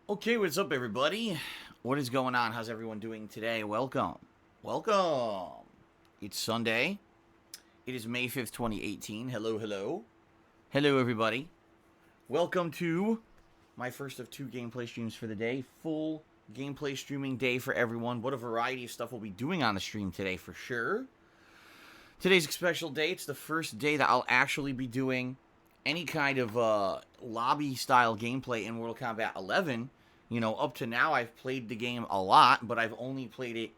Okay, what's up, everybody? What is going on? How's everyone doing today? Welcome. Welcome. It's Sunday. It is May 5th, 2018. Hello, hello. Hello, everybody. Welcome to my first of two gameplay streams for the day. Full gameplay streaming day for everyone. What a variety of stuff we'll be doing on the stream today, for sure. Today's a special day. It's the first day that I'll actually be doing any kind of lobby-style gameplay in Mortal Kombat 11. You know, up to now, I've played the game a lot, but I've only played it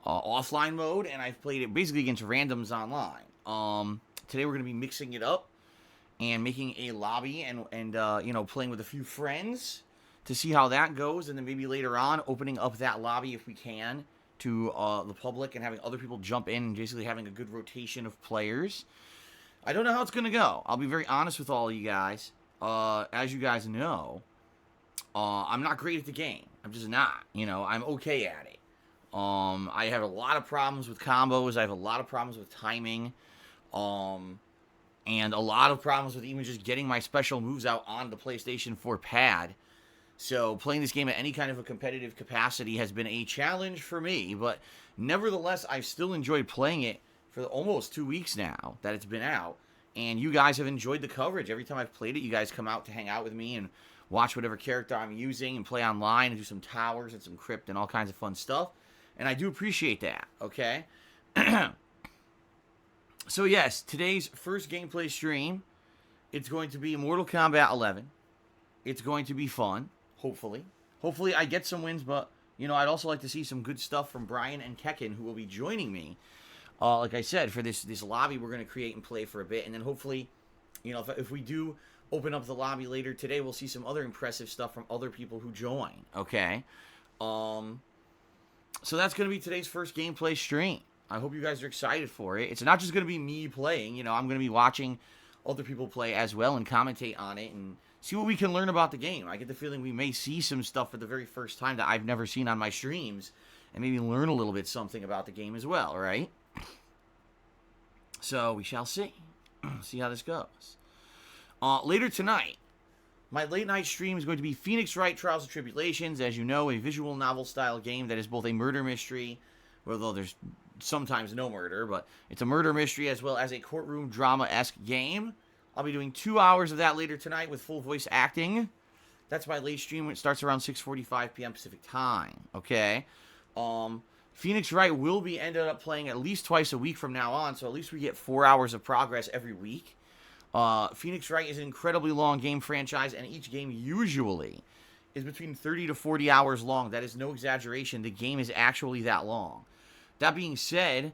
offline mode, and I've played it basically against randoms online. Today we're going to be mixing it up and making a lobby and you know, playing with a few friends to see how that goes, and then maybe later on opening up that lobby if we can to the public and having other people jump in and basically having a good rotation of players. I don't know how it's going to go. I'll be very honest with all of you guys. As you guys know, I'm not great at the game. I'm just not. You know, I'm okay at it. I have a lot of problems with combos. I have a lot of problems with timing. And a lot of problems with even just getting my special moves out on the PlayStation 4 pad. So playing this game at any kind of a competitive capacity has been a challenge for me. But nevertheless, I've still enjoyed playing it for almost 2 weeks now that it's been out. And you guys have enjoyed the coverage. Every time I've played it, you guys come out to hang out with me and watch whatever character I'm using and play online and do some towers and some crypt and all kinds of fun stuff. And I do appreciate that, okay? So yes, today's first gameplay stream, it's going to be Mortal Kombat 11. It's going to be fun, hopefully. Hopefully I get some wins, but, you know, I'd also like to see some good stuff from Brian and Kekken, who will be joining me. Like I said, for this lobby we're going to create and play for a bit. And then hopefully, you know, if we do open up the lobby later today, we'll see some other impressive stuff from other people who join, okay? So that's going to be today's first gameplay stream. I hope you guys are excited for it. It's not just going to be me playing. You know, I'm going to be watching other people play as well and commentate on it and see what we can learn about the game. I get the feeling we may see some stuff for the very first time that I've never seen on my streams and maybe learn a little bit something about the game as well, right? So we shall see. See how this goes. Later tonight, my late night stream is going to be Phoenix Wright Trials and Tribulations. As you know, a visual novel style game that is both a murder mystery, although there's sometimes no murder, but it's a murder mystery as well as a courtroom drama-esque game. I'll be doing 2 hours of that later tonight with full voice acting. That's my late stream. It starts around 6:45 p.m. Pacific time. Okay. Phoenix Wright will be ended up playing at least twice a week from now on, so at least we get 4 hours of progress every week. Phoenix Wright is an incredibly long game franchise, and each game usually is between 30 to 40 hours long. That is no exaggeration. The game is actually that long. That being said,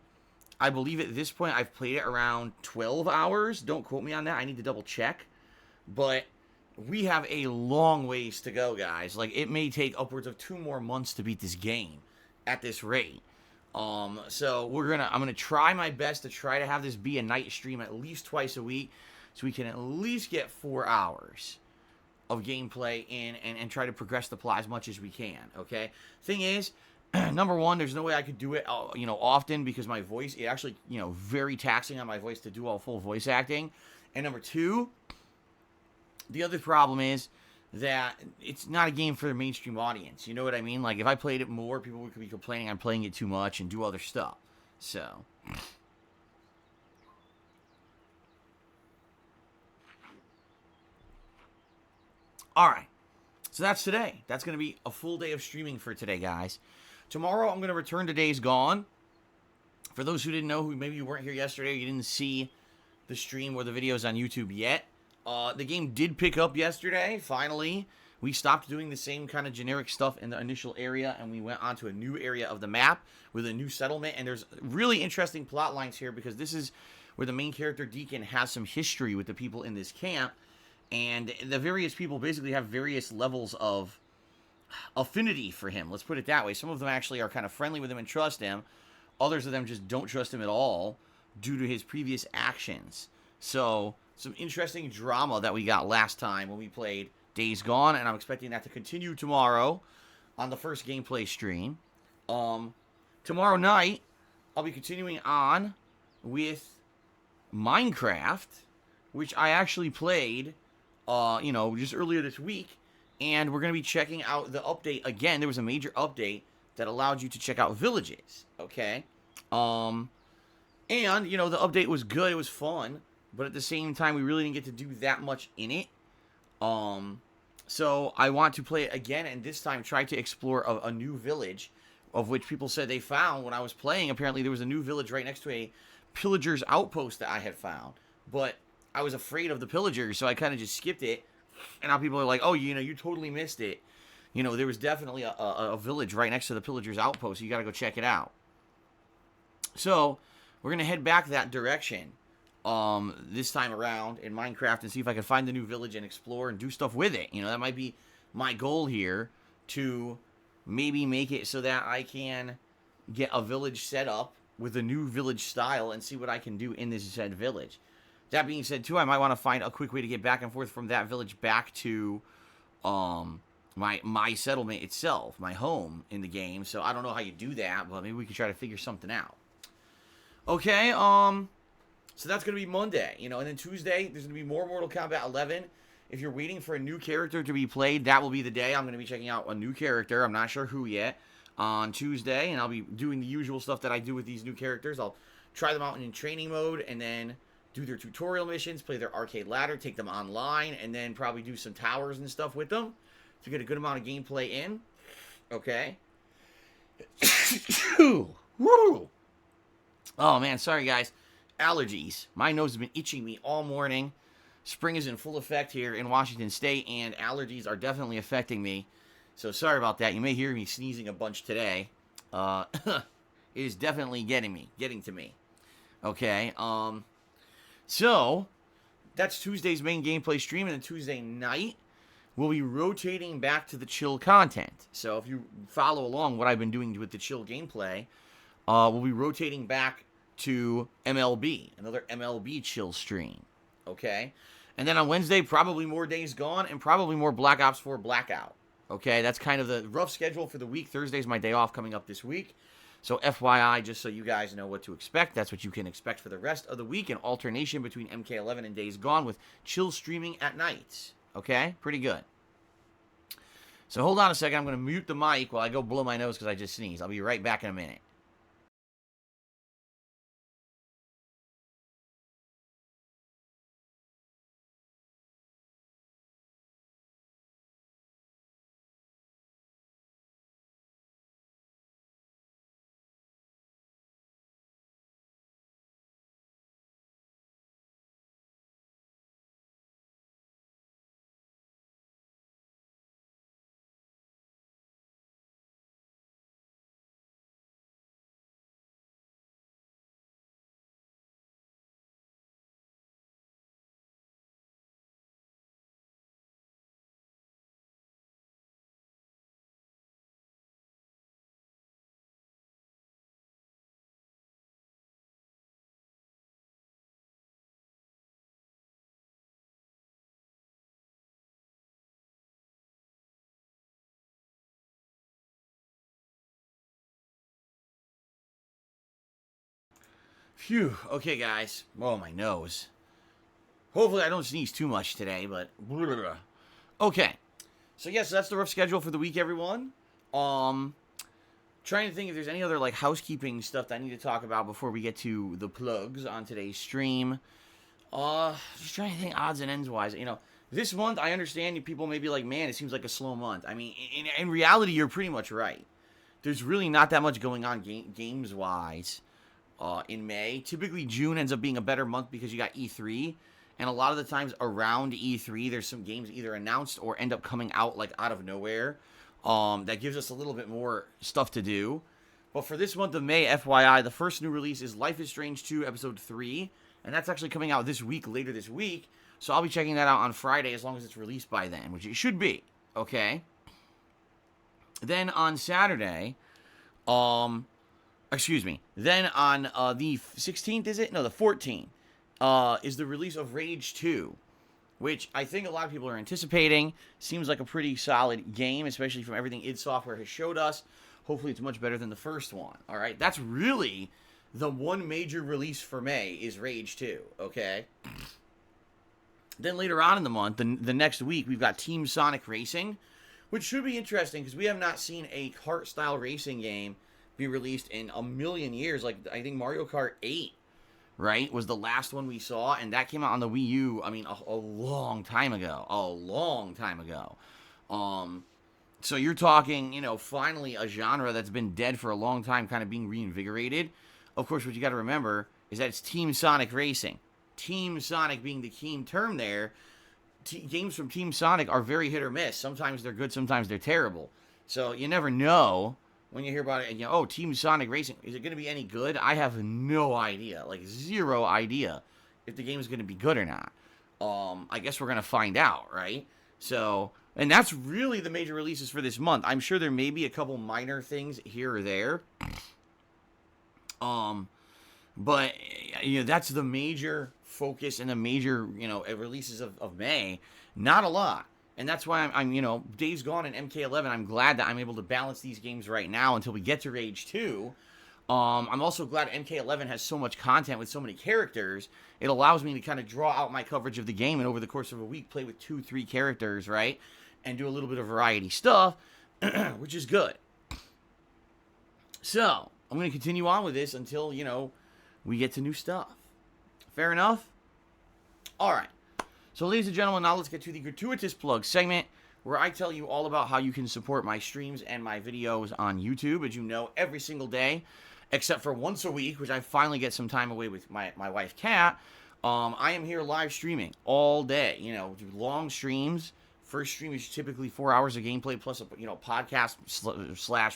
I believe at this point I've played it around 12 hours. Don't quote me on that. I need to double check. But we have a long ways to go, guys. Like, it may take upwards of 2 more months to beat this game at this rate. So I'm gonna try my best to try to have this be a night stream at least twice a week, so we can at least get 4 hours of gameplay in and try to progress the plot as much as we can. Okay. Thing is, number one, there's no way I could do it, you know, often because my voice, it actually, you know, very taxing on my voice to do all full voice acting. And number two, the other problem is that it's not a game for the mainstream audience. You know what I mean? Like, if I played it more, people would be complaining I'm playing it too much and do other stuff. So, all right. So that's today. That's going to be a full day of streaming for today, guys. Tomorrow, I'm going to return to Days Gone. For those who didn't know, who maybe you weren't here yesterday, you didn't see the stream or the videos on YouTube yet. The game did pick up yesterday, finally. We stopped doing the same kind of generic stuff in the initial area, and we went on to a new area of the map with a new settlement. And there's really interesting plot lines here, because this is where the main character, Deacon, has some history with the people in this camp. And the various people basically have various levels of affinity for him. Let's put it that way. Some of them actually are kind of friendly with him and trust him. Others of them just don't trust him at all due to his previous actions. So, some interesting drama that we got last time when we played Days Gone, and I'm expecting that to continue tomorrow on the first gameplay stream. Tomorrow night, I'll be continuing on with Minecraft, which I actually played, you know, just earlier this week, And we're going to be checking out the update. Again, there was a major update that allowed you to check out villages, okay? And, you know, the update was good. It was fun. But at the same time, we really didn't get to do that much in it. So I want to play it again, and this time try to explore a new village, of which people said they found when I was playing. Apparently, there was a new village right next to a pillager's outpost that I had found. But I was afraid of the pillagers, so I kind of just skipped it. And now people are like, oh, you know, you totally missed it. You know, there was definitely a village right next to the pillager's outpost, so you got to go check it out. So we're going to head back that direction this time around in Minecraft and see if I can find the new village and explore and do stuff with it. You know, that might be my goal here, to maybe make it so that I can get a village set up with a new village style and see what I can do in this said village. That being said, too, I might want to find a quick way to get back and forth from that village back to my settlement itself, my home in the game. So I don't know how you do that, but maybe we could try to figure something out. Okay, so that's going to be Monday, you know, and then Tuesday, there's going to be more Mortal Kombat 11. If you're waiting for a new character to be played, that will be the day. I'm going to be checking out a new character. I'm not sure who yet on Tuesday, and I'll be doing the usual stuff that I do with these new characters. I'll try them out in training mode, and then do their tutorial missions, play their arcade ladder, take them online, and then probably do some towers and stuff with them to get a good amount of gameplay in. Okay. Woo! Oh, man, sorry, guys. Allergies. My nose has been itching me all morning. Spring is in full effect here in Washington State, and allergies are definitely affecting me. So sorry about that. You may hear me sneezing a bunch today. It is definitely getting to me. Okay, so that's Tuesday's main gameplay stream, and then Tuesday night, we'll be rotating back to the chill content. So if you follow along what I've been doing with the chill gameplay, we'll be rotating back to MLB, another MLB chill stream, okay? And then on Wednesday, probably more Days Gone, and probably more Black Ops 4 Blackout, okay? That's kind of the rough schedule for the week. Thursday's my day off coming up this week. So FYI, just so you guys know what to expect, that's what you can expect for the rest of the week, an alternation between MK11 and Days Gone with chill streaming at night, okay? Pretty good. So hold on a second. I'm going to mute the mic while I go blow my nose because I just sneezed. I'll be right back in a minute. Phew. Okay, guys. Oh, my nose. Hopefully I don't sneeze too much today, but... Okay. So, yes, that's the rough schedule for the week, everyone. Trying to think if there's any other, like, housekeeping stuff that I need to talk about before we get to the plugs on today's stream. Just trying to think odds and ends-wise. You know, this month, I understand people may be like, man, it seems like a slow month. I mean, in reality, you're pretty much right. There's really not that much going on games-wise. In May. Typically, June ends up being a better month because you got E3. And a lot of the times around E3, there's some games either announced or end up coming out like out of nowhere. That gives us a little bit more stuff to do. But for this month of May, FYI, the first new release is Life is Strange 2 Episode 3. And that's actually coming out this week, later this week. So I'll be checking that out on Friday as long as it's released by then, which it should be. Okay? Then on Saturday, excuse me. Then on the 16th, is it? No, the 14th is the release of Rage 2, which I think a lot of people are anticipating. Seems like a pretty solid game, especially from everything id Software has showed us. Hopefully it's much better than the first one. All right, that's really the one major release for May is Rage 2, okay? Then later on in the month, the next week, we've got Team Sonic Racing, which should be interesting because we have not seen a kart-style racing game be released in a million years. Like, I think Mario Kart 8, right, was the last one we saw, and that came out on the Wii U, I mean, a long time ago. A long time ago. So you're talking, you know, finally a genre that's been dead for a long time kind of being reinvigorated. Of course, what you got to remember is that it's Team Sonic Racing. Team Sonic being the key term there. Games from Team Sonic are very hit or miss. Sometimes they're good, sometimes they're terrible. So you never know when you hear about it. And you know, oh, Team Sonic Racing, is it going to be any good? I have no idea, like zero idea if the game is going to be good or not. I guess we're going to find out, right? So, and that's really the major releases for this month. I'm sure there may be a couple minor things here or there. But, you know, that's the major focus and the major, you know, releases of May. Not a lot. And that's why I'm you know, Days Gone and MK11, I'm glad that I'm able to balance these games right now until we get to Rage 2. I'm also glad MK11 has so much content with so many characters. It allows me to kind of draw out my coverage of the game and over the course of a week play with 2-3 characters, right? And do a little bit of variety stuff, which is good. So, I'm going to continue on with this until, you know, we get to new stuff. Fair enough? Alright. So, ladies and gentlemen, now let's get to the gratuitous plug segment, where I tell you all about how you can support my streams and my videos on YouTube, as you know, every single day, except for once a week, which I finally get some time away with my wife, Kat. I am here live streaming all day, you know, do long streams. First stream is typically 4 hours of gameplay plus a, you know, podcast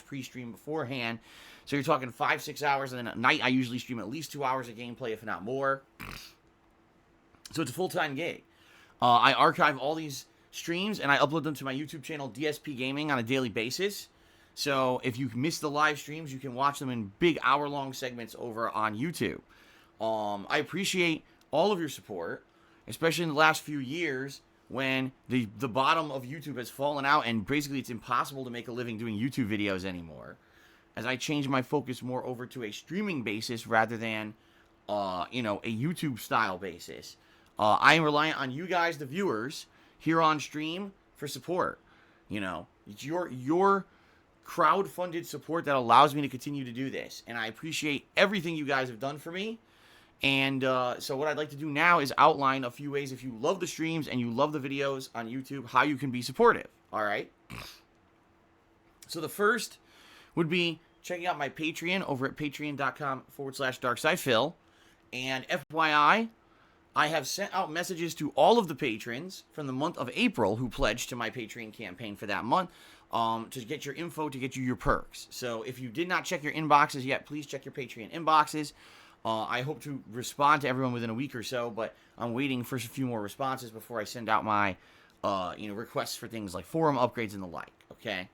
/ pre-stream beforehand. So you're talking 5-6 hours, and then at night I usually stream at least 2 hours of gameplay, if not more. So it's a full-time gig. I archive all these streams, and I upload them to my YouTube channel, DSPGaming, on a daily basis. So if you miss the live streams, you can watch them in big hour-long segments over on YouTube. I appreciate all of your support, especially in the last few years when the bottom of YouTube has fallen out, and basically it's impossible to make a living doing YouTube videos anymore. As I change my focus more over to a streaming basis rather than, you know, a YouTube-style basis. I am reliant on you guys, the viewers, here on stream for support. You know, it's your crowd-funded support that allows me to continue to do this. And I appreciate everything you guys have done for me. And so what I'd like to do now is outline a few ways, if you love the streams and you love the videos on YouTube, how you can be supportive. All right? So the first would be checking out my Patreon over at patreon.com/DarksidePhil. And FYI, I have sent out messages to all of the patrons from the month of April who pledged to my Patreon campaign for that month to get your info, to get you your perks. So if you did not check your inboxes yet, please check your Patreon inboxes. I hope to respond to everyone within a week or so, but I'm waiting for a few more responses before I send out my you know, requests for things like forum upgrades and the like, okay?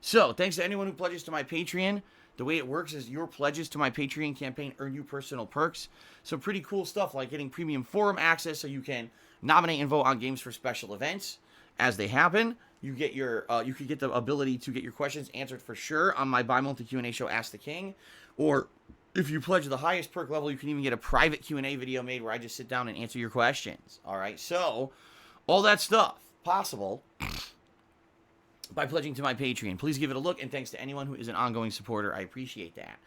So, thanks to anyone who pledges to my Patreon. The way it works is your pledges to my Patreon campaign earn you personal perks. So pretty cool stuff like getting premium forum access so you can nominate and vote on games for special events as they happen. You get your you could get the ability to get your questions answered for sure on my bi-monthly Q&A show Ask the King. Or if you pledge the highest perk level, you can even get a private Q&A video made where I just sit down and answer your questions. All right? So, all that stuff possible by pledging to my Patreon. Please give it a look, and thanks to anyone who is an ongoing supporter. I appreciate that.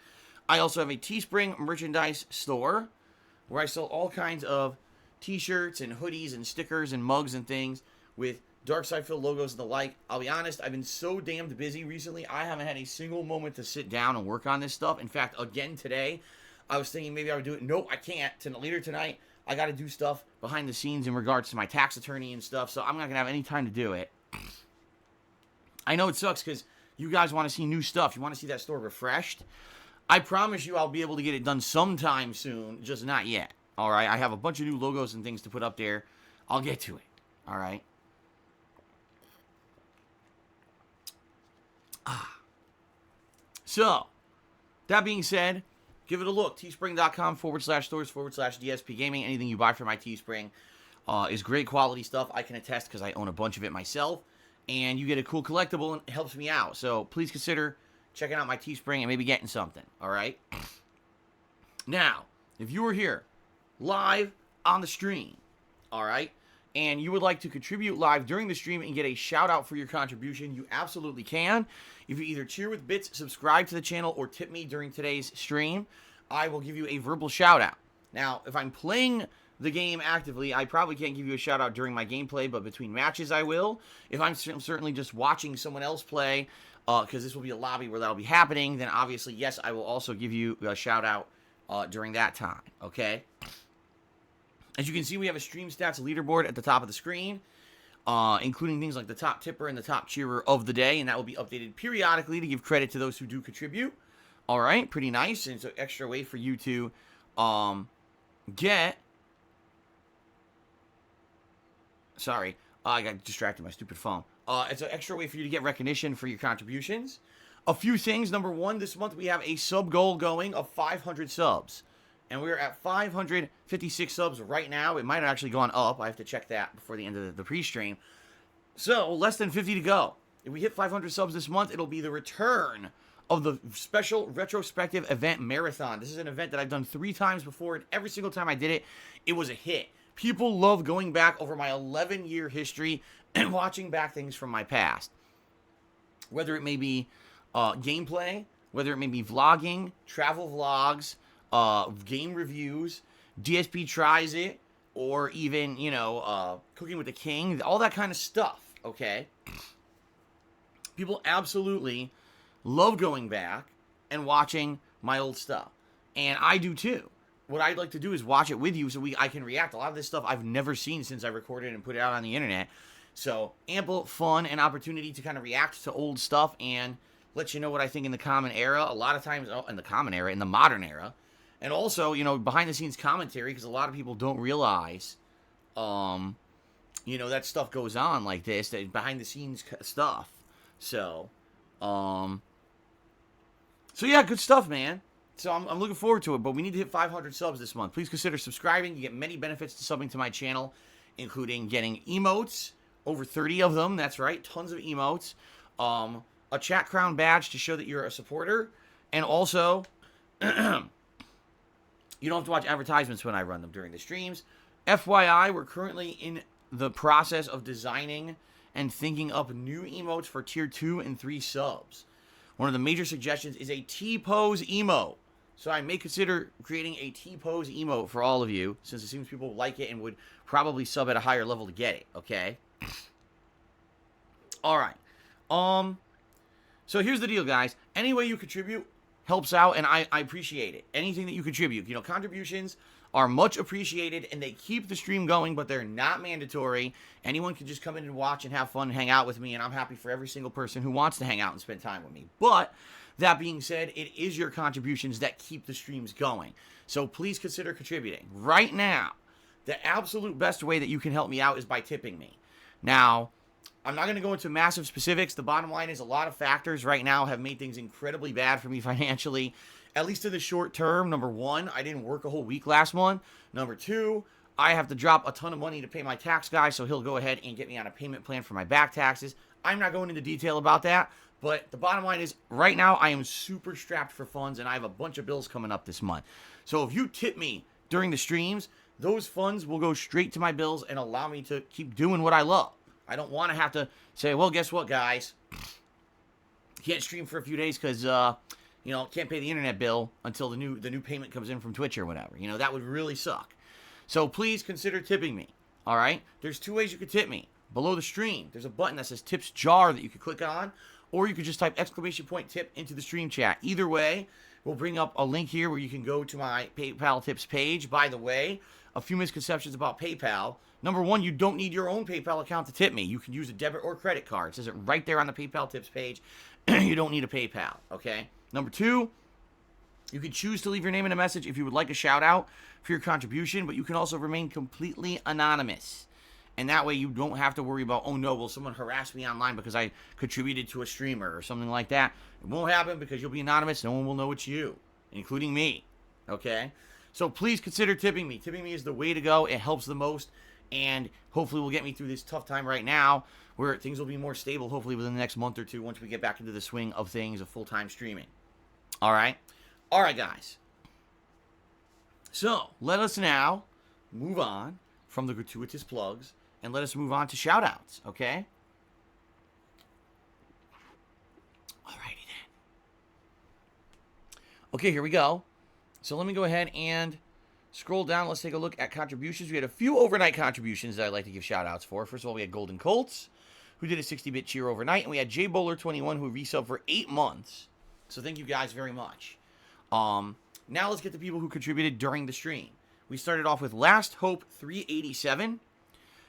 I also have a Teespring merchandise store where I sell all kinds of t-shirts and hoodies and stickers and mugs and things with DarksidePhil logos and the like. I'll be honest, I've been so damned busy recently, I haven't had a single moment to sit down and work on this stuff. In fact, again today, I was thinking maybe I would do it. Nope, I can't. Later tonight, I got to do stuff behind the scenes in regards to my tax attorney and stuff, so I'm not going to have any time to do it. I know it sucks because you guys want to see new stuff. You want to see that store refreshed. I promise you I'll be able to get it done sometime soon, just not yet. All right? I have a bunch of new logos and things to put up there. I'll get to it. All right? So, that being said, give it a look. Teespring.com/stores/DSPGaming. Anything you buy from my Teespring is great quality stuff. I can attest because I own a bunch of it myself. And you get a cool collectible, and it helps me out. So please consider checking out my Teespring and maybe getting something, all right? Now, if you were here live on the stream, all right, and you would like to contribute live during the stream and get a shout out for your contribution, you absolutely can. If you either cheer with bits, subscribe to the channel, or tip me during today's stream, I will give you a verbal shout out. Now, if I'm playing the game actively, I probably can't give you a shout out during my gameplay, but between matches I will. If I'm certainly just watching someone else play, because this will be a lobby where that'll be happening, then obviously, yes, I will also give you a shout out during that time, okay? As you can see, we have a stream stats leaderboard at the top of the screen, including things like the top tipper and the top cheerer of the day, and that will be updated periodically to give credit to those who do contribute. All right, pretty nice, and it's an extra way for you to get... Sorry, I got distracted by my stupid phone. It's an extra way for you to get recognition for your contributions. A few things. Number one, this month we have a sub goal going of 500 subs. And we're at 556 subs right now. It might have actually gone up. I have to check that before the end of the pre-stream. So, less than 50 to go. If we hit 500 subs this month, it'll be the return of the special retrospective event marathon. This is an event that I've done 3 times before, and every single time I did it, it was a hit. People love going back over my 11-year history and watching back things from my past. Whether it may be gameplay, whether it may be vlogging, travel vlogs, game reviews, DSP tries it, or even, you know, cooking with the king, all that kind of stuff, okay? People absolutely love going back and watching my old stuff. And I do too. What I'd like to do is watch it with you so I can react. A lot of this stuff I've never seen since I recorded and put it out on the internet. So, ample fun and opportunity to kind of react to old stuff and let you know what I think in the common era. A lot of times, in the common era, in the modern era. And also, you know, behind-the-scenes commentary, because a lot of people don't realize, you know, that stuff goes on like this, that behind-the-scenes stuff. So yeah, good stuff, man. So I'm looking forward to it, but we need to hit 500 subs this month. Please consider subscribing. You get many benefits to subbing to my channel, including getting emotes, over 30 of them, that's right, tons of emotes, a chat crown badge to show that you're a supporter, and also... You don't have to watch advertisements when I run them during the streams. FYI, we're currently in the process of designing and thinking up new emotes for tier 2 and 3 subs. One of the major suggestions is a T-pose emote. So I may consider creating a T-pose emote for all of you, since it seems people like it and would probably sub at a higher level to get it, okay? Alright. So here's the deal, guys. Any way you contribute helps out, and I appreciate it. Anything that you contribute. You know, contributions are much appreciated, and they keep the stream going, but they're not mandatory. Anyone can just come in and watch and have fun and hang out with me, and I'm happy for every single person who wants to hang out and spend time with me. But, that being said, it is your contributions that keep the streams going. So please consider contributing. Right now, the absolute best way that you can help me out is by tipping me. Now, I'm not going to go into massive specifics. The bottom line is a lot of factors right now have made things incredibly bad for me financially, at least in the short term. Number one, I didn't work a whole week last month. Number two, I have to drop a ton of money to pay my tax guy, so he'll go ahead and get me on a payment plan for my back taxes. I'm not going into detail about that, but the bottom line is right now I am super strapped for funds, and I have a bunch of bills coming up this month. So if you tip me during the streams, those funds will go straight to my bills and allow me to keep doing what I love. I don't want to have to say, well, guess what, guys? Can't stream for a few days because, you know, can't pay the internet bill until the new payment comes in from Twitch or whatever. You know, that would really suck. So please consider tipping me, all right? There's 2 ways you could tip me. Below the stream, there's a button that says Tips Jar that you could click on, or you could just type !tip into the stream chat. Either way, we'll bring up a link here where you can go to my PayPal tips page. By the way, a few misconceptions about PayPal. Number one, you don't need your own PayPal account to tip me. You can use a debit or credit card. It says it right there on the PayPal tips page. You don't need a PayPal, okay? Number two, you can choose to leave your name in a message if you would like a shout out for your contribution, but you can also remain completely anonymous. And that way you don't have to worry about, oh no, will someone harass me online because I contributed to a streamer or something like that. It won't happen because you'll be anonymous. No one will know it's you, including me, okay? So please consider tipping me. Tipping me is the way to go. It helps the most. And hopefully will get me through this tough time right now where things will be more stable, hopefully within the next month or two once we get back into the swing of things of full-time streaming. All right? All right, guys. So, let us now move on from the gratuitous plugs and let us move on to shout-outs, okay? Alrighty then. Okay, here we go. So let me go ahead and scroll down. Let's take a look at contributions. We had a few overnight contributions that I'd like to give shout-outs for. First of all, we had Golden Colts, who did a 60-bit cheer overnight, and we had JBowler21, who resubbed for 8 months. So thank you guys very much. Now let's get the people who contributed during the stream. We started off with Last Hope 387,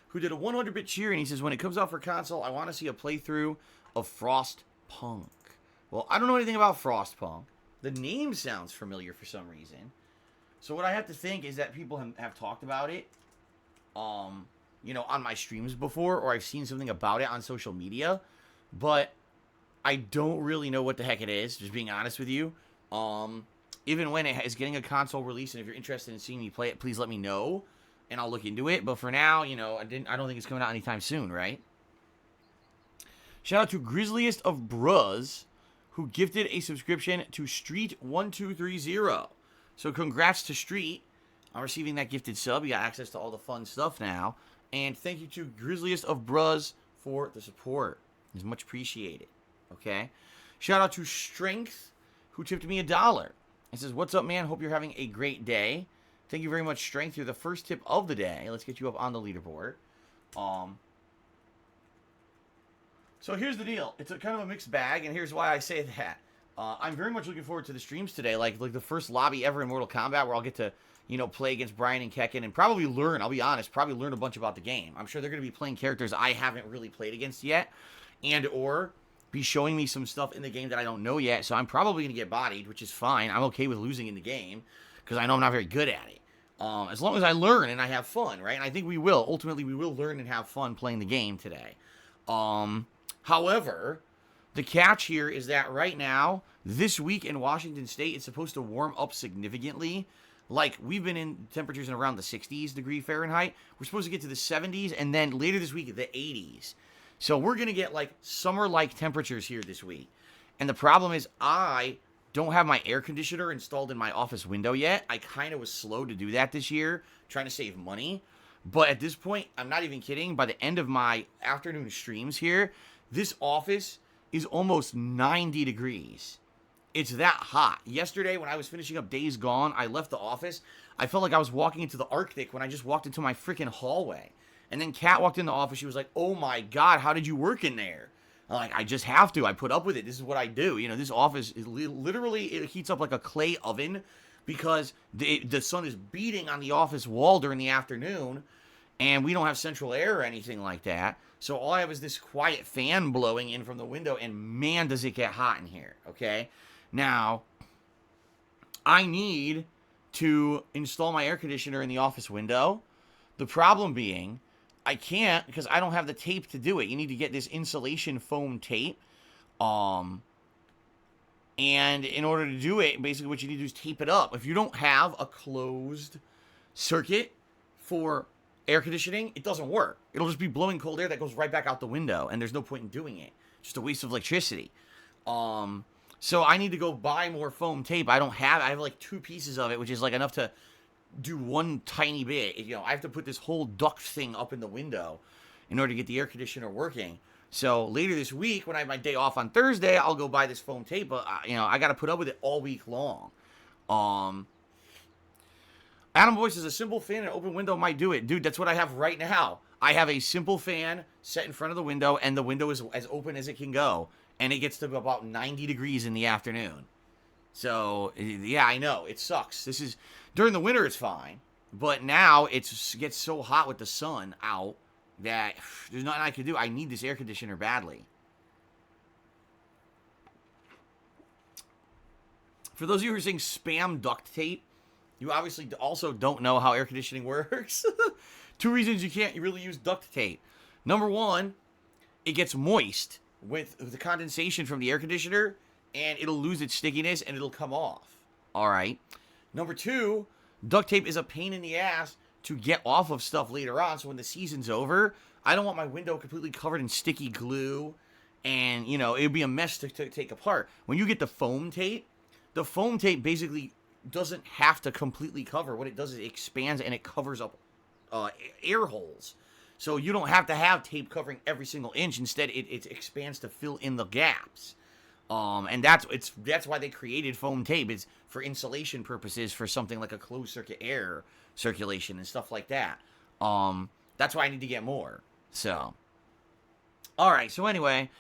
who did a 100-bit cheer, and he says, when it comes out for console, I want to see a playthrough of Frostpunk. Well, I don't know anything about Frostpunk. The name sounds familiar for some reason. So what I have to think is that people have talked about it, you know, on my streams before, or I've seen something about it on social media, but I don't really know what the heck it is, just being honest with you. Even when it is getting a console release, and if you're interested in seeing me play it, please let me know, and I'll look into it. But for now, you know, I don't think it's coming out anytime soon, right? Shout out to Grizzliest of Bruz, who gifted a subscription to Street1230. So congrats to Street on receiving that gifted sub. You got access to all the fun stuff now. And thank you to Grizzliest of Bruz for the support. It's much appreciated. Okay? Shout out to Strength, who tipped me $1. It says, what's up, man? Hope you're having a great day. Thank you very much, Strength. You're the first tip of the day. Let's get you up on the leaderboard. So here's the deal. It's a kind of a mixed bag, and here's why I say that. I'm very much looking forward to the streams today, like the first lobby ever in Mortal Kombat, where I'll get to, you know, play against Brian and Kekken, and probably learn, I'll be honest, probably learn a bunch about the game. I'm sure they're going to be playing characters I haven't really played against yet, and or be showing me some stuff in the game that I don't know yet, so I'm probably going to get bodied, which is fine. I'm okay with losing in the game, because I know I'm not very good at it. As long as I learn and I have fun, right? And I think we will. Ultimately, we will learn and have fun playing the game today. However, the catch here is that right now, this week in Washington State, it's supposed to warm up significantly. Like, we've been in temperatures in around the 60s degree Fahrenheit. We're supposed to get to the 70s, and then later this week, the 80s. So we're going to get, like, summer-like temperatures here this week. And the problem is I don't have my air conditioner installed in my office window yet. I kind of was slow to do that this year, trying to save money. But at this point, I'm not even kidding. By the end of my afternoon streams here, this office is almost 90 degrees. It's that hot. Yesterday, when I was finishing up Days Gone, I left the office. I felt like I was walking into the Arctic when I just walked into my freaking hallway. And then Kat walked in the office. She was like, oh my God, how did you work in there? I'm like, I just have to. I put up with it. This is what I do. You know, this office, is literally, it heats up like a clay oven because the sun is beating on the office wall during the afternoon. And we don't have central air or anything like that. So all I have is this quiet fan blowing in from the window, and man, does it get hot in here, okay? Now, I need to install my air conditioner in the office window. The problem being, I can't because I don't have the tape to do it. You need to get this insulation foam tape. And in order to do it, basically what you need to do is tape it up. If you don't have a closed circuit for air conditioning, it doesn't work. It'll just be blowing cold air that goes right back out the window, and there's no point in doing it. Just a waste of electricity. So I need to go buy more foam tape. I have like 2 pieces of it, which is like enough to do one tiny bit. You know, I have to put this whole duct thing up in the window in order to get the air conditioner working. So later this week, when I have my day off on Thursday, I'll go buy this foam tape. But you know, I got to put up with it all week long. Adam Boy says a simple fan and an open window might do it. Dude, that's what I have right now. I have a simple fan set in front of the window, and the window is as open as it can go. And it gets to about 90 degrees in the afternoon. So, yeah, I know. It sucks. During the winter, it's fine. But now, it gets so hot with the sun out that there's nothing I can do. I need this air conditioner badly. For those of you who are saying spam duct tape, you obviously also don't know how air conditioning works. 2 reasons you can't really use duct tape. Number 1, it gets moist with the condensation from the air conditioner, and it'll lose its stickiness, and it'll come off. All right. Number 2, duct tape is a pain in the ass to get off of stuff later on, so when the season's over, I don't want my window completely covered in sticky glue, and, you know, it would be a mess to take apart. When you get the foam tape basically doesn't have to completely cover. What it does is it expands and it covers up air holes. So you don't have to have tape covering every single inch. Instead, it expands to fill in the gaps. And that's why they created foam tape. It's for insulation purposes for something like a closed circuit air circulation and stuff like that. That's why I need to get more. So, all right. So anyway,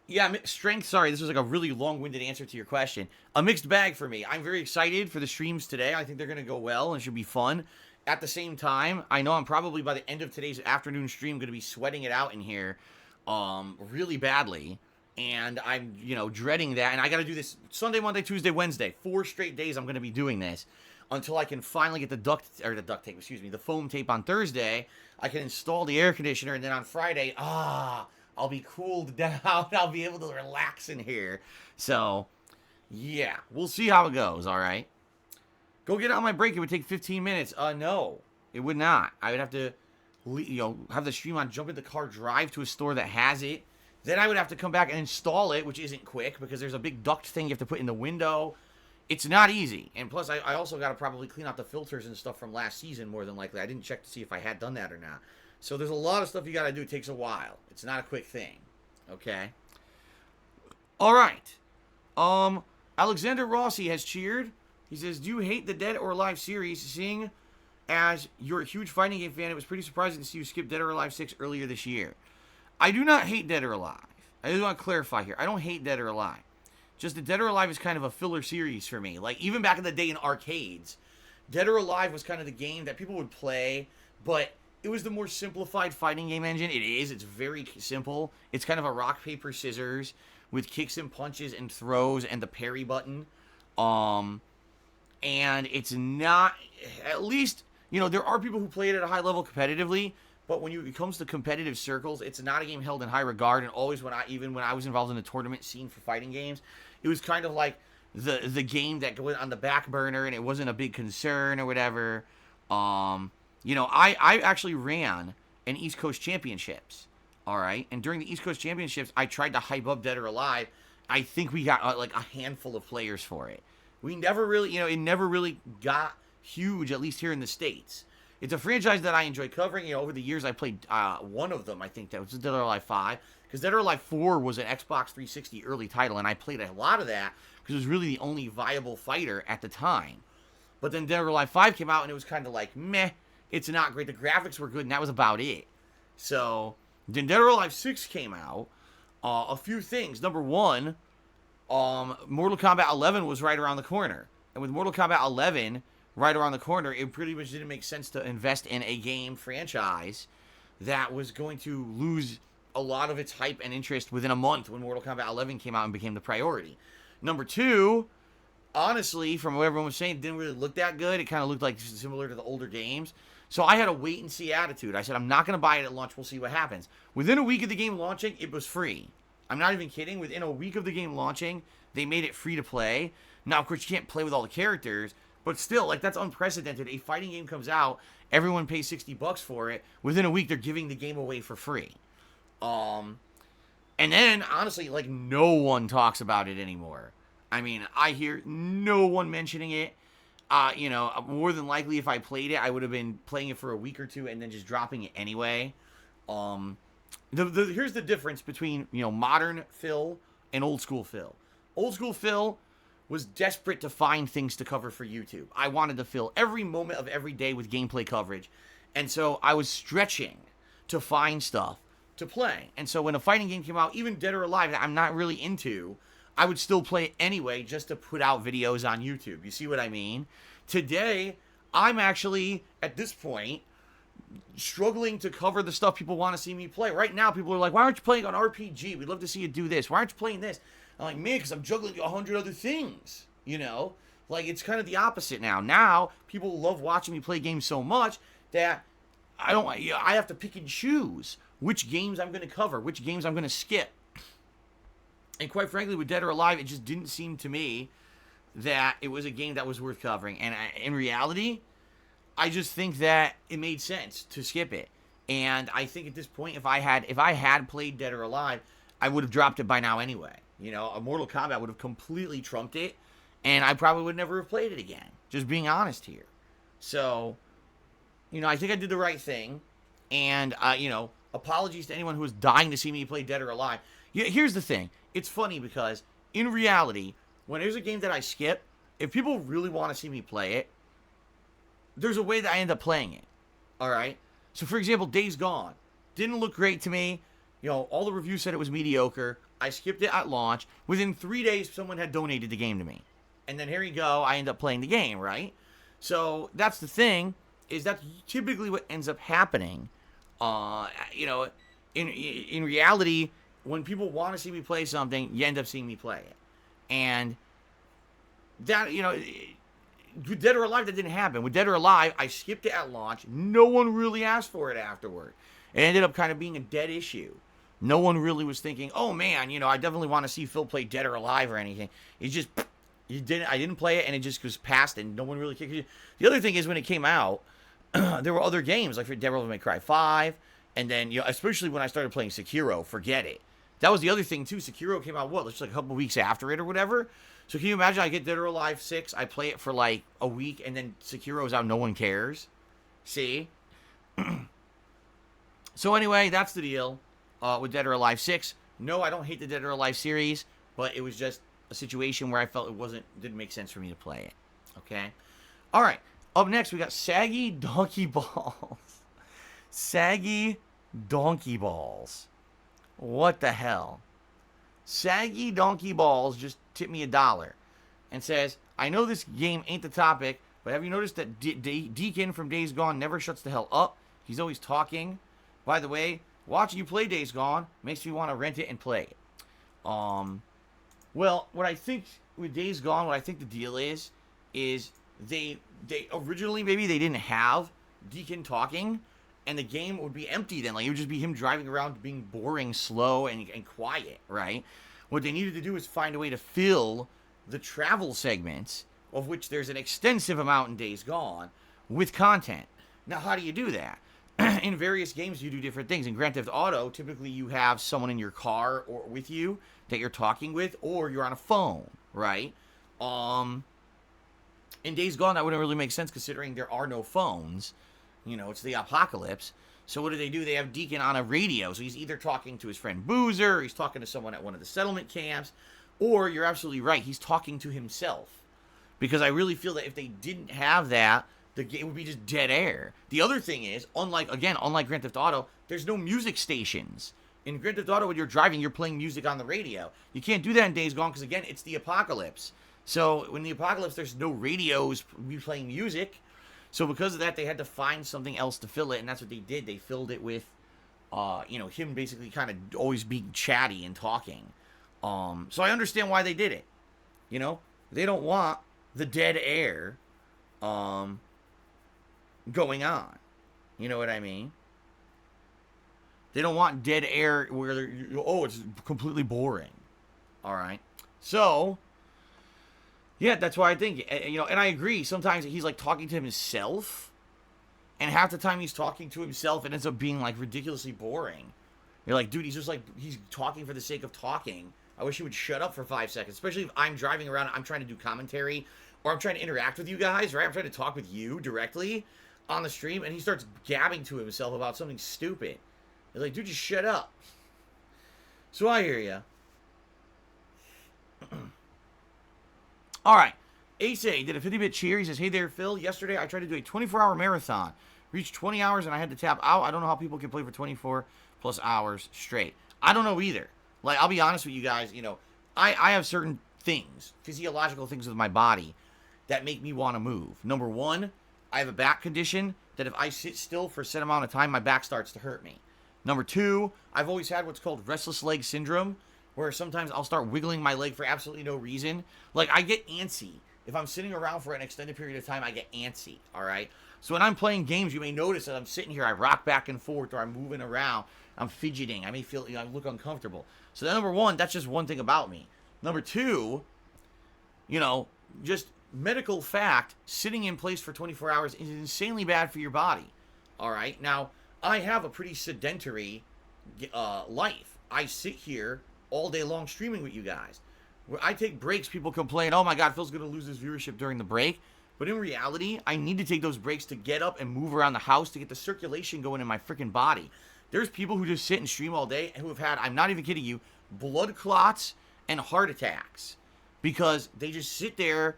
yeah, strength. Sorry, this was like a really long-winded answer to your question. A mixed bag for me. I'm very excited for the streams today. I think they're going to go well and should be fun. At the same time, I know I'm probably by the end of today's afternoon stream going to be sweating it out in here really badly. And I'm, dreading that. And I got to do this Sunday, Monday, Tuesday, Wednesday. 4 straight days I'm going to be doing this until I can finally get the the foam tape on Thursday. I can install the air conditioner, and then on Friday, I'll be cooled down. I'll be able to relax in here. So, yeah, we'll see how it goes, all right? Go get it on my break. It would take 15 minutes. No, it would not. I would have to, have the stream on, jump in the car, drive to a store that has it. Then I would have to come back and install it, which isn't quick because there's a big duct thing you have to put in the window. It's not easy. And plus, I also got to probably clean out the filters and stuff from last season, more than likely. I didn't check to see if I had done that or not. So there's a lot of stuff you got to do. It takes a while. It's not a quick thing. Okay? All right. Alexander Rossi has cheered. He says, do you hate the Dead or Alive series? Seeing as you're a huge fighting game fan, it was pretty surprising to see you skip Dead or Alive 6 earlier this year. I do not hate Dead or Alive. I just want to clarify here. I don't hate Dead or Alive. Just that Dead or Alive is kind of a filler series for me. Like, even back in the day in arcades, Dead or Alive was kind of the game that people would play, but it was the more simplified fighting game engine. It is. It's very simple. It's kind of a rock, paper, scissors with kicks and punches and throws and the parry button. And it's not, at least, there are people who play it at a high level competitively, but when it comes to competitive circles, it's not a game held in high regard. And always when I was involved in the tournament scene for fighting games, it was kind of like the game that went on the back burner, and it wasn't a big concern or whatever. I actually ran an East Coast Championships, all right? And during the East Coast Championships, I tried to hype up Dead or Alive. I think we got like a handful of players for it. We never really, it never really got huge, at least here in the States. It's a franchise that I enjoy covering. Over the years, I played one of them, I think that was Dead or Alive 5. Because Dead or Alive 4 was an Xbox 360 early title, and I played a lot of that because it was really the only viable fighter at the time. But then Dead or Alive 5 came out, and it was kind of like, meh, it's not great. The graphics were good, and that was about it. So, then Dead or Alive 6 came out. A few things. Number one, Mortal Kombat 11 was right around the corner. And with Mortal Kombat 11 right around the corner, it pretty much didn't make sense to invest in a game franchise that was going to lose a lot of its hype and interest within a month when Mortal Kombat 11 came out and became the priority. Number two, honestly, from what everyone was saying, it didn't really look that good. It kind of looked like similar to the older games. So I had a wait-and-see attitude. I said, I'm not going to buy it at launch. We'll see what happens. Within a week of the game launching, it was free. I'm not even kidding. Within a week of the game launching, they made it free to play. Now, of course, you can't play with all the characters, but still, like, that's unprecedented. A fighting game comes out, everyone pays $60 for it. Within a week, they're giving the game away for free. And then, honestly, like, no one talks about it anymore. I mean, I hear no one mentioning it. More than likely, if I played it, I would have been playing it for a week or two and then just dropping it anyway. Here's the difference between, modern Phil and old school Phil. Old school Phil was desperate to find things to cover for YouTube. I wanted to fill every moment of every day with gameplay coverage. And so I was stretching to find stuff to play. And so when a fighting game came out, even Dead or Alive, that I'm not really into, I would still play it anyway just to put out videos on YouTube. You see what I mean? Today, I'm actually, at this point, struggling to cover the stuff people want to see me play. Right now, people are like, why aren't you playing on RPG? We'd love to see you do this. Why aren't you playing this? I'm like, man, because I'm juggling 100 other things, Like, it's kind of the opposite now. Now, people love watching me play games so much that I have to pick and choose which games I'm going to cover, which games I'm going to skip. And quite frankly, with Dead or Alive, it just didn't seem to me that it was a game that was worth covering. And in reality, I just think that it made sense to skip it. And I think at this point, if I had played Dead or Alive, I would have dropped it by now anyway. A Mortal Kombat would have completely trumped it, and I probably would never have played it again. Just being honest here. So, I think I did the right thing. And, apologies to anyone who was dying to see me play Dead or Alive. Yeah, here's the thing. It's funny because, in reality, when there's a game that I skip, if people really want to see me play it, there's a way that I end up playing it. All right? So, for example, Days Gone. Didn't look great to me. All the reviews said it was mediocre. I skipped it at launch. Within 3 days, someone had donated the game to me. And then here you go, I end up playing the game, right? So, that's the thing, is that's typically what ends up happening. In reality, when people want to see me play something, you end up seeing me play it. And that, with Dead or Alive, that didn't happen. With Dead or Alive, I skipped it at launch. No one really asked for it afterward. It ended up kind of being a dead issue. No one really was thinking, oh man, I definitely want to see Phil play Dead or Alive or anything. It's just, I didn't play it, and it just was passed, and no one really kicked it. The other thing is, when it came out, there were other games, like for Devil May Cry 5, and then, especially when I started playing Sekiro, forget it. That was the other thing, too. Sekiro came out, just like a couple weeks after it or whatever? So can you imagine I get Dead or Alive 6, I play it for like a week, and then Sekiro's out, no one cares? See? So anyway, that's the deal with Dead or Alive 6. No, I don't hate the Dead or Alive series, but it was just a situation where I felt didn't make sense for me to play it. Okay? All right. Up next, we got Saggy Donkey Balls. Saggy Donkey Balls. What the hell? Saggy Donkey Balls just tipped me $1 and says, I know this game ain't the topic, but have you noticed that Deacon from Days Gone never shuts the hell up? He's always talking. By the way, watching you play Days Gone makes me want to rent it and play it. Well, what I think with Days Gone, what I think the deal is they originally, maybe they didn't have Deacon talking, and the game would be empty then. Like, it would just be him driving around being boring, slow, and quiet, right? What they needed to do is find a way to fill the travel segments, of which there's an extensive amount in Days Gone, with content. Now, how do you do that? In various games, you do different things. In Grand Theft Auto, typically you have someone in your car or with you that you're talking with, or you're on a phone, right? In Days Gone, that wouldn't really make sense considering there are no phones. It's the apocalypse. So what do? They have Deacon on a radio. So he's either talking to his friend Boozer, or he's talking to someone at one of the settlement camps, or you're absolutely right, he's talking to himself. Because I really feel that if they didn't have that, the game would be just dead air. The other thing is, unlike Grand Theft Auto, there's no music stations. In Grand Theft Auto, when you're driving, you're playing music on the radio. You can't do that in Days Gone because, again, it's the apocalypse. So when the apocalypse, there's no radios playing music. So because of that, they had to find something else to fill it, and that's what they did. They filled it with, him basically kind of always being chatty and talking. So I understand why they did it. They don't want the dead air going on. You know what I mean? They don't want dead air where it's completely boring. All right. So, yeah, that's why I think, and I agree. Sometimes he's like talking to himself, and half the time he's talking to himself, it ends up being like ridiculously boring. You're like, dude, he's talking for the sake of talking. I wish he would shut up for 5 seconds, especially if I'm driving around, I'm trying to do commentary, or I'm trying to interact with you guys, right? I'm trying to talk with you directly on the stream, and he starts gabbing to himself about something stupid. You're like, dude, just shut up. So I hear ya. All right. Ace did a 50-bit cheer. He says, hey there, Phil. Yesterday, I tried to do a 24-hour marathon. Reached 20 hours, and I had to tap out. I don't know how people can play for 24-plus hours straight. I don't know either. Like, I'll be honest with you guys. I have certain things, physiological things with my body, that make me want to move. Number one, I have a back condition that if I sit still for a set amount of time, my back starts to hurt me. Number two, I've always had what's called restless leg syndrome, where sometimes I'll start wiggling my leg for absolutely no reason. Like, I get antsy. If I'm sitting around for an extended period of time, I get antsy, all right? So when I'm playing games, you may notice that I'm sitting here, I rock back and forth, or I'm moving around, I'm fidgeting, I may feel, I look uncomfortable. So number one, that's just one thing about me. Number two, just medical fact, sitting in place for 24 hours is insanely bad for your body, all right? Now, I have a pretty sedentary life. I sit here all day long streaming with you guys. Where I take breaks, people complain, oh my God, Phil's going to lose his viewership during the break. But in reality, I need to take those breaks to get up and move around the house to get the circulation going in my freaking body. There's people who just sit and stream all day and who have had, I'm not even kidding you, blood clots and heart attacks. Because they just sit there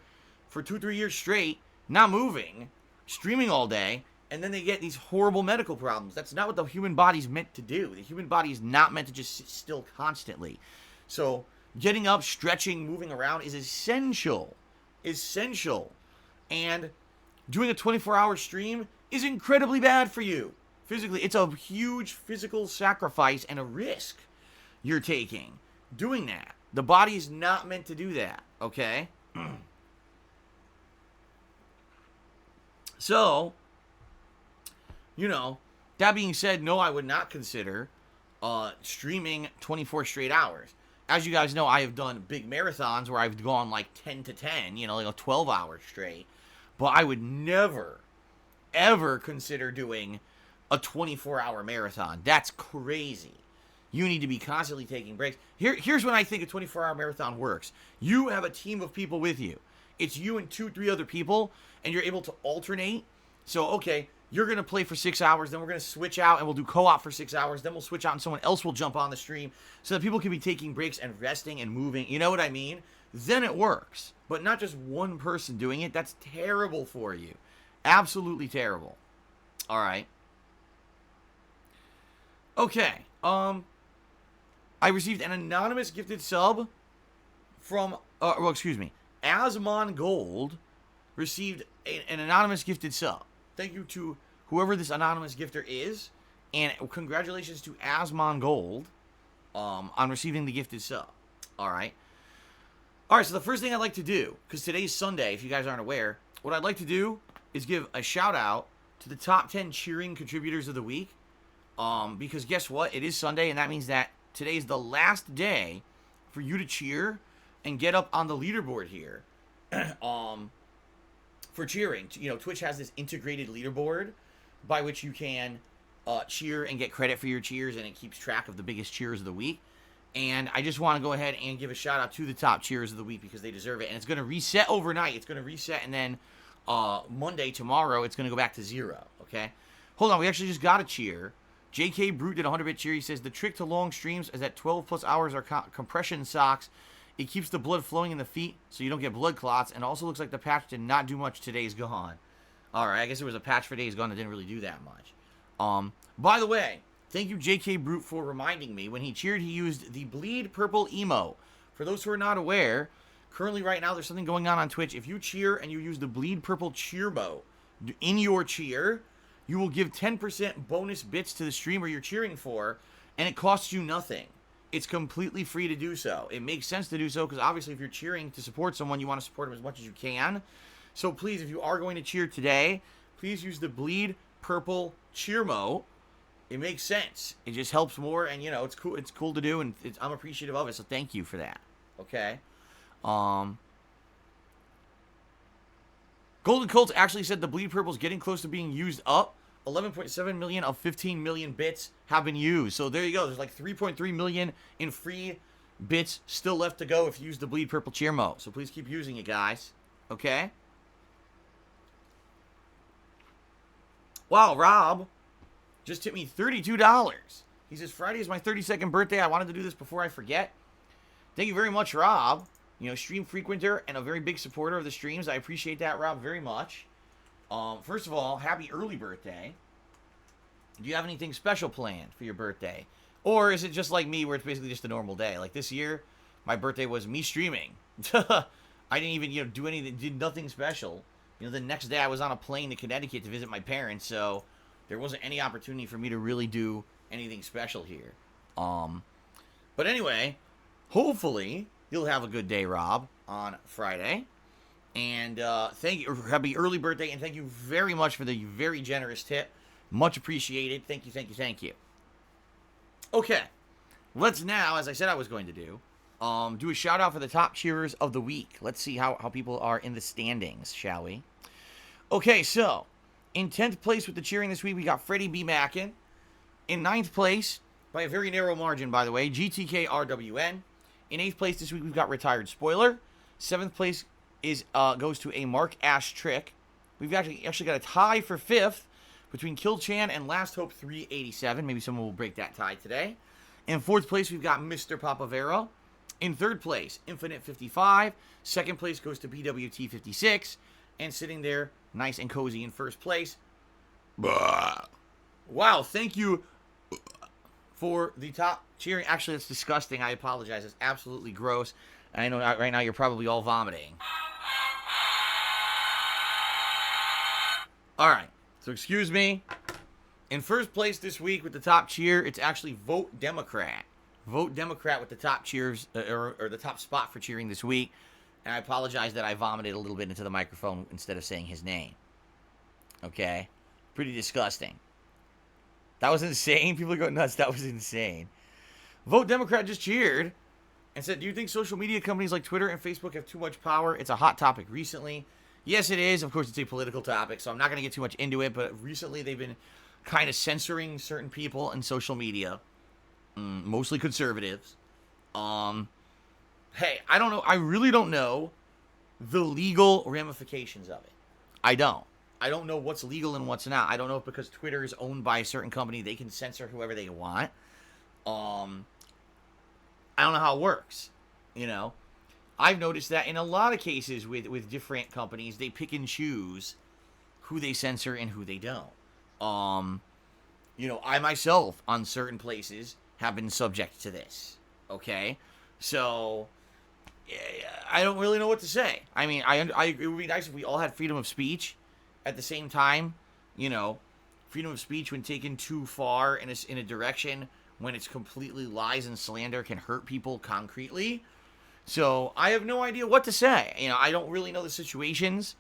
for 2-3 years straight, not moving, streaming all day, and then they get these horrible medical problems. That's not what the human body's meant to do. The human body is not meant to just sit still constantly. So getting up, stretching, moving around is essential. Essential. And doing a 24-hour stream is incredibly bad for you. Physically, it's a huge physical sacrifice and a risk you're taking doing that. The body is not meant to do that, okay? So, you know, that being said, no, I would not consider streaming 24 straight hours. As you guys know, I have done big marathons where I've gone like 10 to 10, you know, like a 12 hours straight. But I would never, ever consider doing a 24-hour marathon. That's crazy. You need to be constantly taking breaks. Here's when I think a 24-hour marathon works. You have a team of people with you. It's you and 2-3 other people, and you're able to alternate. So, okay, you're going to play for 6 hours, then we're going to switch out, and we'll do co-op for 6 hours, then we'll switch out, and someone else will jump on the stream, so that people can be taking breaks and resting and moving. You know what I mean? Then it works. But not just one person doing it. That's terrible for you. Absolutely terrible. All right. Okay. I received an anonymous gifted sub from, Asmon Gold received an anonymous gifted sub. Thank you to whoever this anonymous gifter is, and congratulations to Asmon Gold on receiving the gifted sub. All right. All right, so the first thing I'd like to do, because today's Sunday, if you guys aren't aware, what I'd like to do is give a shout-out to the top 10 cheering contributors of the week. Because guess what? It is Sunday, and that means that today is the last day for you to cheer and get up on the leaderboard here for cheering. You know, Twitch has this integrated leaderboard by which you can cheer and get credit for your cheers, and it keeps track of the biggest cheers of the week. And I just want to go ahead and give a shout out to the top cheers of the week because they deserve it. And it's going to reset overnight. It's going to reset, and then Monday, tomorrow, it's going to go back to 0. Okay? Hold on. We actually just got a cheer. JK Brute did a 100-bit cheer. He says, the trick to long streams is that 12+ hours are compression socks. It keeps the blood flowing in the feet so you don't get blood clots. And also looks like the patch did not do much to Days Gone. All right. I guess there was a patch for Days Gone that didn't really do that much. By the way, thank you, JK Brute, for reminding me. When he cheered, he used the Bleed Purple Emo. For those who are not aware, currently right now there's something going on Twitch. If you cheer and you use the Bleed Purple Cheer Mo in your cheer, you will give 10% bonus bits to the streamer you're cheering for, and it costs you nothing. It's completely free to do so. It makes sense to do so because obviously if you're cheering to support someone, you want to support them as much as you can. So please, if you are going to cheer today, please use the Bleed Purple Cheer Mo. It makes sense. It just helps more, and you know it's cool. It's cool to do, and I'm appreciative of it. So thank you for that. Okay. Golden Colts actually said the Bleed Purple is getting close to being used up. 11.7 million of 15 million bits have been used. So there you go. There's like 3.3 million in free bits still left to go if you use the Bleed Purple Cheer Mo. So please keep using it, guys. Okay. Wow, Rob just tipped me $32. He says, Friday is my 32nd birthday. I wanted to do this before I forget. Thank you very much, Rob. You know, stream frequenter and a very big supporter of the streams. I appreciate that, Rob, very much. First of all, happy early birthday. Do you have anything special planned for your birthday? Or is it just like me where it's basically just a normal day? Like this year, my birthday was me streaming. I didn't even, do anything, did nothing special. The next day I was on a plane to Connecticut to visit my parents, so there wasn't any opportunity for me to really do anything special here. But anyway, hopefully you'll have a good day, Rob, on Friday. And thank you, happy early birthday, and thank you very much for the very generous tip. Much appreciated. Thank you, thank you, thank you. Okay, let's now, as I said I was going to do a shout out for the top cheerers of the week. Let's see how people are in the standings, shall we? Okay, so in 10th place with the cheering this week, we got Freddie B. Mackin. In 9th place, by a very narrow margin, by the way, GTK RWN. In 8th place this week, we've got Retired Spoiler. 7th place, is goes to a Mark Ash Trick. We've actually got a tie for 5th between Kill Chan and Last Hope 387. Maybe someone will break that tie today. In 4th place, we've got Mr. Papavera. In 3rd place, Infinite 55. 2nd place goes to BWT 56. And sitting there, nice and cozy in 1st place. Wow, thank you for the top cheering. Actually, that's disgusting. I apologize. It's absolutely gross. I know right now you're probably all vomiting. All right, so excuse me. In 1st place this week with the top cheer, it's actually Vote Democrat. Vote Democrat with the top cheers, or the top spot for cheering this week. And I apologize that I vomited a little bit into the microphone instead of saying his name. Okay? Pretty disgusting. That was insane. People are going nuts. That was insane. Vote Democrat just cheered and said, do you think social media companies like Twitter and Facebook have too much power? It's a hot topic recently. Yes, it is. Of course, it's a political topic, so I'm not going to get too much into it. But recently, they've been kind of censoring certain people in social media. Mostly conservatives. Hey, I don't know. I really don't know the legal ramifications of it. I don't know what's legal and what's not. I don't know if because Twitter is owned by a certain company, they can censor whoever they want. I don't know how it works. You know, I've noticed that in a lot of cases with different companies, they pick and choose who they censor and who they don't. You know, I myself on certain places have been subject to this. Okay, so I don't really know what to say. I mean, it would be nice if we all had freedom of speech. At the same time, you know, freedom of speech when taken too far in a direction when it's completely lies and slander can hurt people concretely. So I have no idea what to say. You know, I don't really know the situations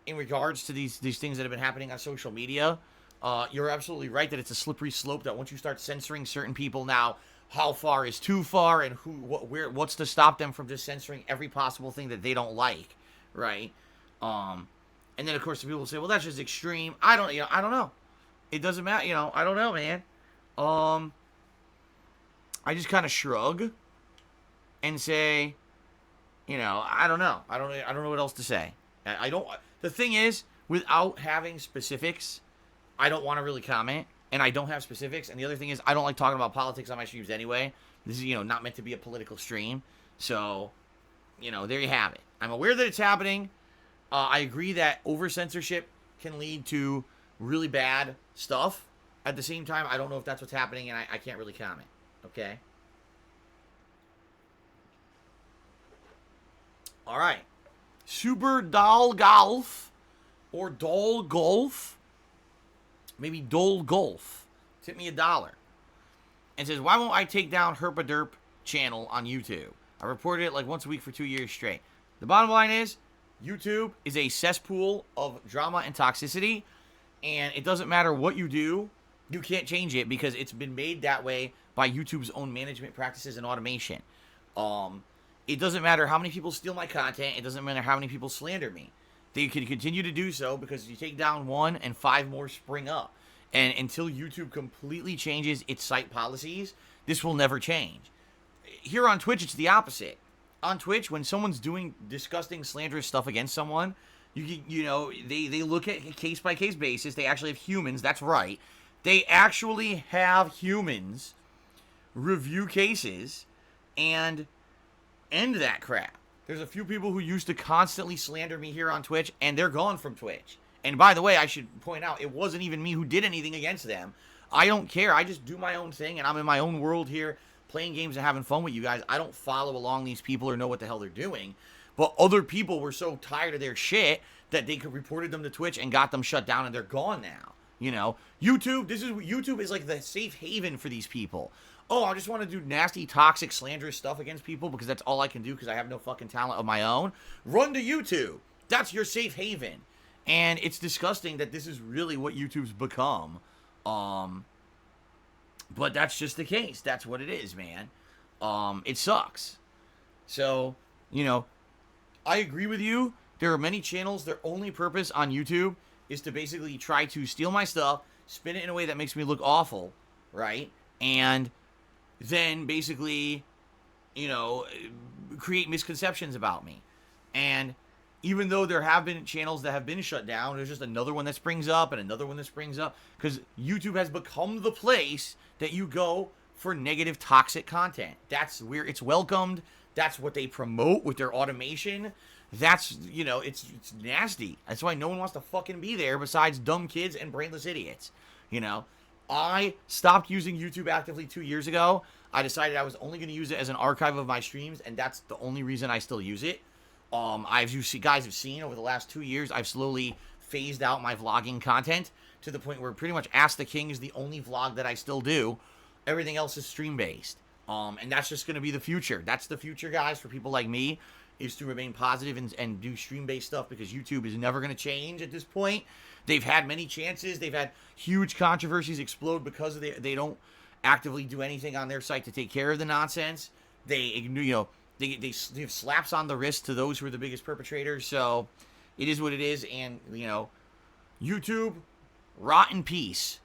in regards to these things that have been happening on social media. You're absolutely right that it's a slippery slope that once you start censoring certain people now, how far is too far and what's to stop them from just censoring every possible thing that they don't like, right? And then, of course, the people will say, well, that's just extreme. I don't know. It doesn't matter. You know, I don't know, man. I just kind of shrug and say, you know, I don't know. I don't know what else to say. The thing is, without having specifics, I don't want to really comment. And I don't have specifics. And the other thing is, I don't like talking about politics on my streams anyway. This is, you know, not meant to be a political stream. So, you know, there you have it. I'm aware that it's happening. I agree that over-censorship can lead to really bad stuff. At the same time, I don't know if that's what's happening, and I can't really comment. Okay? All right. Super Doll Golf, or Doll Golf, maybe Dole Golf, tip me $1. And says, why won't I take down Herpaderp channel on YouTube? I reported it like once a week for 2 years straight. The bottom line is, YouTube is a cesspool of drama and toxicity, and it doesn't matter what you do, you can't change it because it's been made that way by YouTube's own management practices and automation. It doesn't matter how many people steal my content, it doesn't matter how many people slander me. They can continue to do so because you take down one and 5 more spring up. And until YouTube completely changes its site policies, this will never change. Here on Twitch, it's the opposite. On Twitch, when someone's doing disgusting, slanderous stuff against someone, you know, they look at a case-by-case basis. They actually have humans. That's right. They actually have humans review cases and end that crap. There's a few people who used to constantly slander me here on Twitch, and they're gone from Twitch. And by the way, I should point out, it wasn't even me who did anything against them. I don't care. I just do my own thing, and I'm in my own world here, playing games and having fun with you guys. I don't follow along these people or know what the hell they're doing. But other people were so tired of their shit that they reported them to Twitch and got them shut down, and they're gone now. You know, YouTube is like the safe haven for these people. Oh, I just want to do nasty, toxic, slanderous stuff against people because that's all I can do because I have no fucking talent of my own. Run to YouTube. That's your safe haven. And it's disgusting that this is really what YouTube's become. But that's just the case. That's what it is, man. It sucks. So, you know, I agree with you. There are many channels, their only purpose on YouTube is to basically try to steal my stuff, spin it in a way that makes me look awful, right? And then basically, you know, create misconceptions about me. And even though there have been channels that have been shut down, there's just another one that springs up and another one that springs up. Because YouTube has become the place that you go for negative, toxic content. That's where it's welcomed. That's what they promote with their automation. That's, you know, it's nasty. That's why no one wants to fucking be there besides dumb kids and brainless idiots. You know, I stopped using YouTube actively 2 years ago. I decided I was only going to use it as an archive of my streams, and that's the only reason I still use it. As you see, guys have seen over the last 2 years, I've slowly phased out my vlogging content to the point where pretty much Ask the King is the only vlog that I still do. Everything else is stream-based. And that's just going to be the future. That's the future, guys, for people like me, is to remain positive and do stream-based stuff, because YouTube is never going to change at this point. They've had many chances. They've had huge controversies explode because they don't actively do anything on their site to take care of the nonsense. They ignore, you know, they give slaps on the wrist to those who are the biggest perpetrators. So it is what it is. And, you know, YouTube, rot in peace.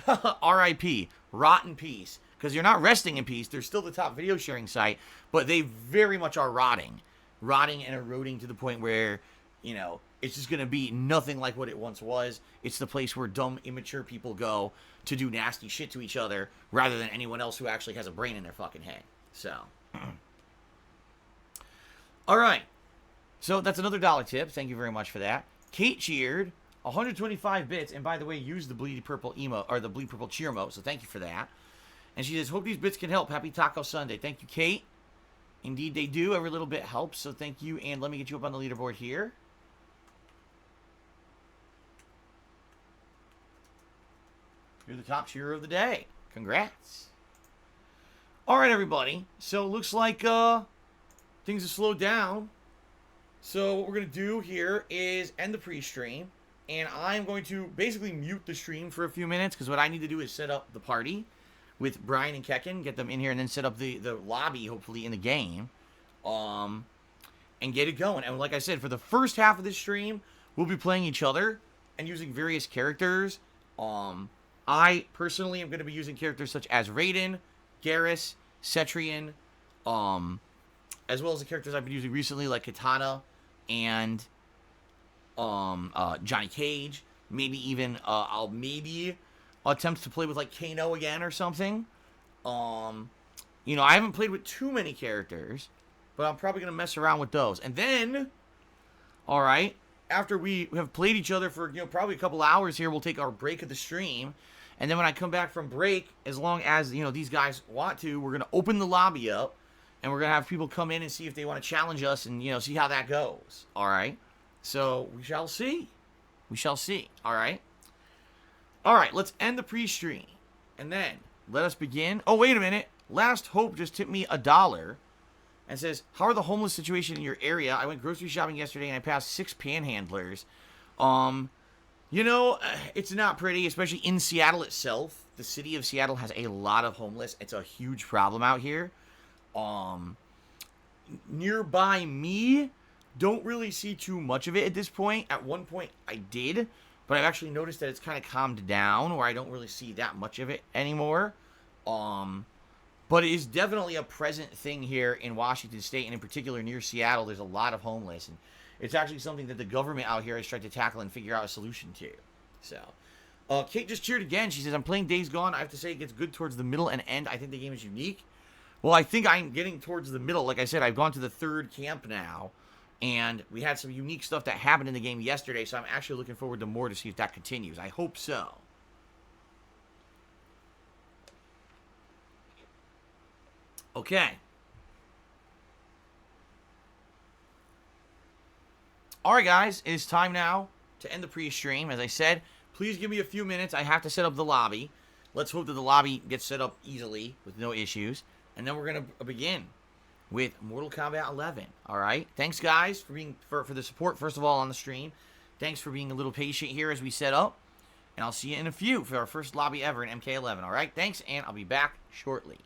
R.I.P. Rot in peace. Because you're not resting in peace. They're still the top video sharing site, but they very much are rotting and eroding to the point where, you know, it's just going to be nothing like what it once was. It's the place where dumb, immature people go to do nasty shit to each other rather than anyone else who actually has a brain in their fucking head. So, all right. So that's another dollar tip. Thank you very much for that. Kate cheered 125 bits, and by the way, used the bleed purple emote, or the bleed purple cheer emote. So thank you for that. And she says, hope these bits can help. Happy Taco Sunday. Thank you, Kate. Indeed, they do. Every little bit helps, so thank you. And let me get you up on the leaderboard here. You're the top cheerer of the day. Congrats. All right, everybody. So, looks like things have slowed down. So, what we're going to do here is end the pre-stream. And I'm going to basically mute the stream for a few minutes, because what I need to do is set up the party with Brian and Kekken, get them in here, and then set up the lobby, hopefully, in the game, and get it going. And like I said, for the first half of this stream, we'll be playing each other and using various characters. I, personally, am going to be using characters such as Raiden, Garrus, Cetrian, as well as the characters I've been using recently, like Katana and Johnny Cage. Maybe even, I'll maybe attempt to play with, like, Kano again or something. You know, I haven't played with too many characters, but I'm probably going to mess around with those. And then, all right, after we have played each other for, you know, probably a couple hours here, we'll take our break of the stream. And then when I come back from break, as long as, you know, these guys want to, we're going to open the lobby up, and we're going to have people come in and see if they want to challenge us and, you know, see how that goes. All right? So, we shall see. We shall see. All right? All right, let's end the pre-stream. And then, let us begin. Oh, wait a minute. Last Hope just tipped me $1 and says, how are the homeless situation in your area? I went grocery shopping yesterday and I passed 6 panhandlers. You know, it's not pretty, especially in Seattle itself. The city of Seattle has a lot of homeless. It's a huge problem out here. Nearby me, don't really see too much of it at this point. At one point, I did. But I've actually noticed that it's kind of calmed down, where I don't really see that much of it anymore. But it is definitely a present thing here in Washington State, and in particular near Seattle. There's a lot of homeless, and it's actually something that the government out here has tried to tackle and figure out a solution to. So, Kate just cheered again. She says, I'm playing Days Gone. I have to say it gets good towards the middle and end. I think the game is unique. Well, I think I'm getting towards the middle. Like I said, I've gone to the 3rd camp now. And we had some unique stuff that happened in the game yesterday, so I'm actually looking forward to more to see if that continues. I hope so. Okay. Alright, guys. It is time now to end the pre-stream. As I said, please give me a few minutes. I have to set up the lobby. Let's hope that the lobby gets set up easily with no issues. And then we're going to begin with Mortal Kombat 11. All right. Thanks, guys, for being for the support, first of all, on the stream. Thanks for being a little patient here as we set up. And I'll see you in a few for our first lobby ever in MK11. All right. Thanks, and I'll be back shortly.